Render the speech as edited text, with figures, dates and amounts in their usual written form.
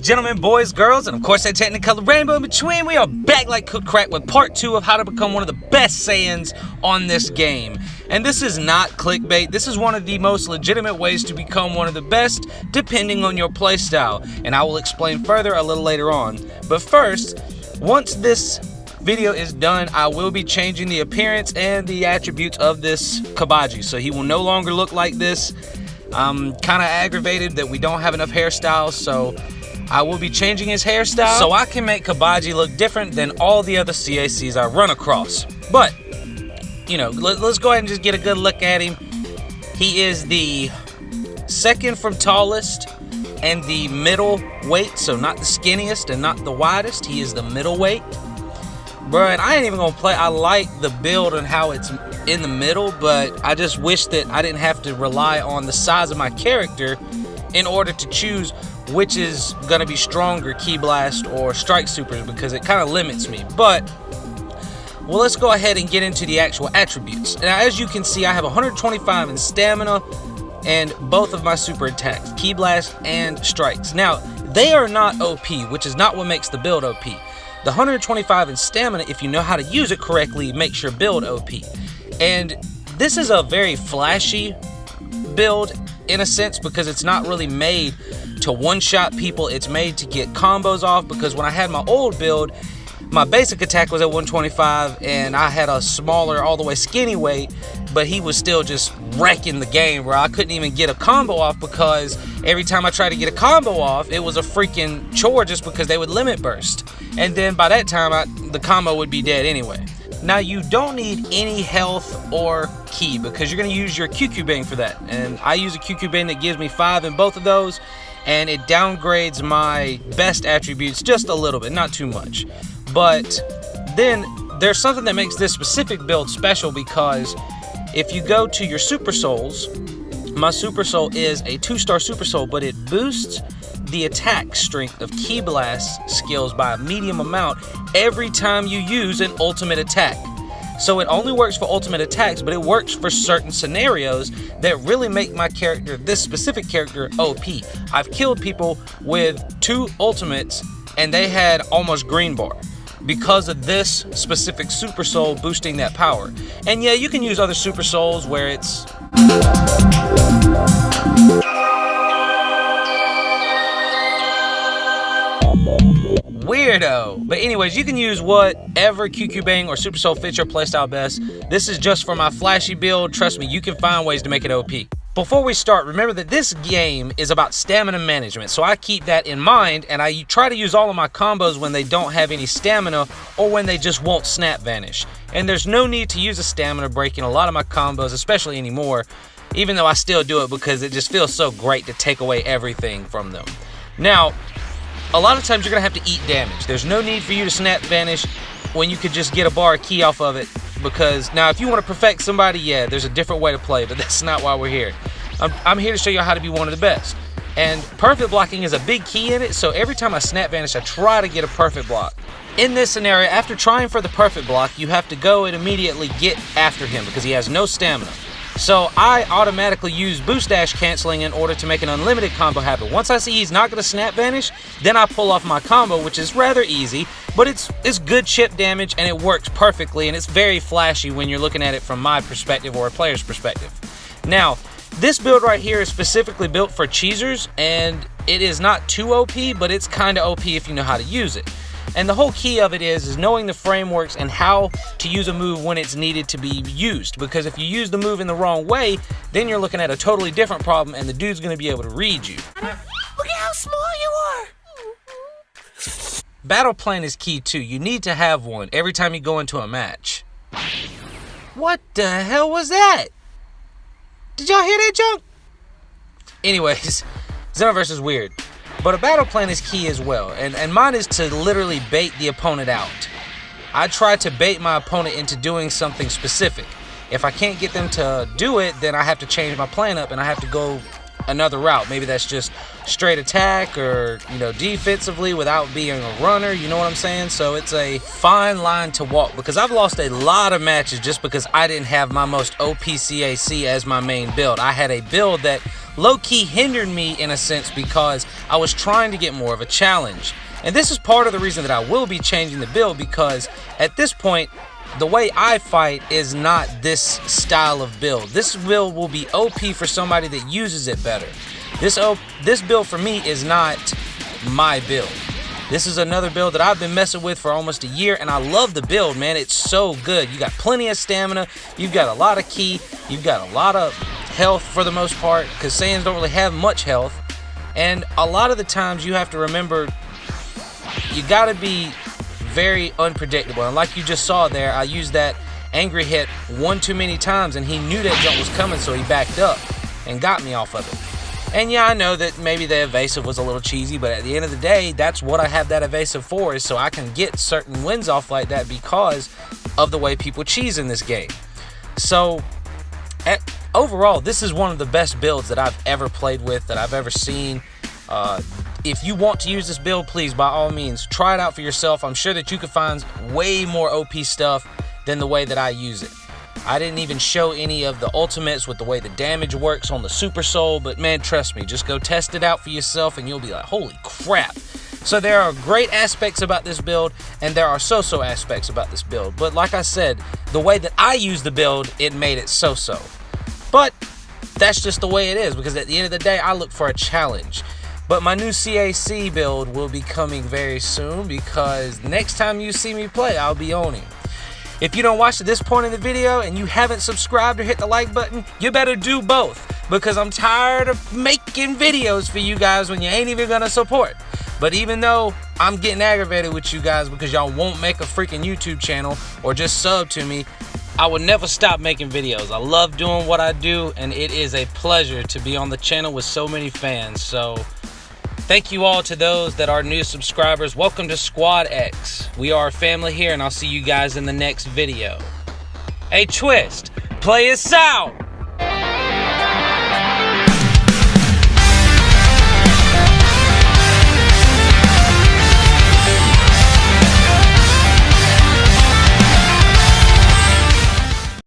gentlemen, boys, girls, and of course that technicolor rainbow in between, we are back like cooked crack with part 2 of how to become one of the best Saiyans on this game. And this is not clickbait, this is one of the most legitimate ways to become one of the best, depending on your playstyle. And I will explain further a little later on. But first, once this video is done, I will be changing the appearance and the attributes of this Kabaji. So he will no longer look like this. I'm kind of aggravated that we don't have enough hairstyles, so I will be changing his hairstyle so I can make Kabaji look different than all the other CACs I run across. But, you know, let's go ahead and just get a good look at him. He is the second from tallest and the middle weight, so not the skinniest and not the widest. He is the middle weight. Bro, and I ain't even gonna play. I like the build and how it's in the middle, but I just wish that I didn't have to rely on the size of my character in order to choose which is gonna be stronger, Ki Blast or Strike Supers, because it kind of limits me. But, well, let's go ahead and get into the actual attributes. Now, as you can see, I have 125 in stamina and both of my super attacks, Ki Blast and Strikes. Now, they are not OP, which is not what makes the build OP. The 125 in stamina, if you know how to use it correctly, makes your build OP. And this is a very flashy build in a sense, because it's not really made to one-shot people. It's made to get combos off, because when I had my old build, my basic attack was at 125 and I had a smaller, all the way skinny weight, but he was still just wrecking the game, where I couldn't even get a combo off, because every time I tried to get a combo off, it was a freaking chore just because they would limit burst. And then by that time, the combo would be dead anyway. Now, you don't need any health or ki, because you're going to use your QQ Bang for that. And I use a QQ Bang that gives me 5 in both of those, and it downgrades my best attributes just a little bit, not too much. But then there's something that makes this specific build special, because if you go to your Super Souls, my Super Soul is a 2-star Super Soul, but it boosts the attack strength of Ki Blast skills by a medium amount every time you use an ultimate attack. So it only works for ultimate attacks, but it works for certain scenarios that really make my character, this specific character, OP. I've killed people with 2 ultimates and they had almost green bar because of this specific Super Soul boosting that power. And yeah, you can use other Super Souls where it's weirdo. But anyways, you can use whatever QQ Bang or Super Soul fits your playstyle best. This is just for my flashy build. Trust me, you can find ways to make it OP. Before we start, remember that this game is about stamina management, so I keep that in mind, and I try to use all of my combos when they don't have any stamina or when they just won't snap vanish. And there's no need to use a stamina break in a lot of my combos, especially anymore, even though I still do it because it just feels so great to take away everything from them. Now, a lot of times you're going to have to eat damage. There's no need for you to snap vanish when you could just get a bar of ki off of it, because now if you want to perfect somebody, yeah, there's a different way to play, but that's not why we're here. I'm here to show you how to be one of the best. And perfect blocking is a big key in it, so every time I snap vanish, I try to get a perfect block. In this scenario, after trying for the perfect block, you have to go and immediately get after him because he has no stamina. So I automatically use boost dash canceling in order to make an unlimited combo happen. Once I see he's not going to snap vanish, then I pull off my combo, which is rather easy, but it's good chip damage and it works perfectly, and it's very flashy when you're looking at it from my perspective or a player's perspective. Now, this build right here is specifically built for cheesers, and it is not too OP, but it's kind of OP if you know how to use it. And the whole key of it is knowing the frameworks and how to use a move when it's needed to be used. Because if you use the move in the wrong way, then you're looking at a totally different problem, and the dude's going to be able to read you. Look at how small you are! Battle plan is key too. You need to have one every time you go into a match. What the hell was that? Did y'all hear that junk? Anyways, Xenoverse is weird. But a battle plan is key as well, and mine is to literally bait the opponent out. I try to bait my opponent into doing something specific. If I can't get them to do it, then I have to change my plan up and I have to go another route. Maybe that's just straight attack or, you know, defensively without being a runner, you know what I'm saying? So it's a fine line to walk, because I've lost a lot of matches just because I didn't have my most OP CAC as my main build. I had a build that low-key hindered me in a sense because I was trying to get more of a challenge. And this is part of the reason that I will be changing the build, because at this point, the way I fight is not this style of build. This build will be OP for somebody that uses it better. This build for me is not my build. This is another build that I've been messing with for almost a year, and I love the build, man. It's so good. You got plenty of stamina, you've got a lot of ki, you've got a lot of health for the most part, because Saiyans don't really have much health. And a lot of the times you have to remember, you gotta be very unpredictable. And like you just saw there, I used that angry hit one too many times, and he knew that jump was coming, so he backed up and got me off of it. And yeah, I know that maybe the evasive was a little cheesy, but at the end of the day, that's what I have that evasive for, is so I can get certain wins off like that because of the way people cheese in this game. So overall, this is one of the best builds that I've ever played with, that I've ever seen. If you want to use this build, please, by all means, try it out for yourself. I'm sure that you could find way more OP stuff than the way that I use it. I didn't even show any of the ultimates with the way the damage works on the Super Soul, but man, trust me, just go test it out for yourself and you'll be like, holy crap. So there are great aspects about this build, and there are so-so aspects about this build. But like I said, the way that I use the build, it made it so-so. But that's just the way it is, because at the end of the day, I look for a challenge. But my new CAC build will be coming very soon, because next time you see me play, I'll be owning. If you don't watch to this point in the video and you haven't subscribed or hit the like button, you better do both, because I'm tired of making videos for you guys when you ain't even gonna support. But even though I'm getting aggravated with you guys because y'all won't make a freaking YouTube channel or just sub to me, I will never stop making videos. I love doing what I do, and it is a pleasure to be on the channel with so many fans. So thank you all to those that are new subscribers. Welcome to Squad X. We are a family here, and I'll see you guys in the next video. Hey, Twist, play us out!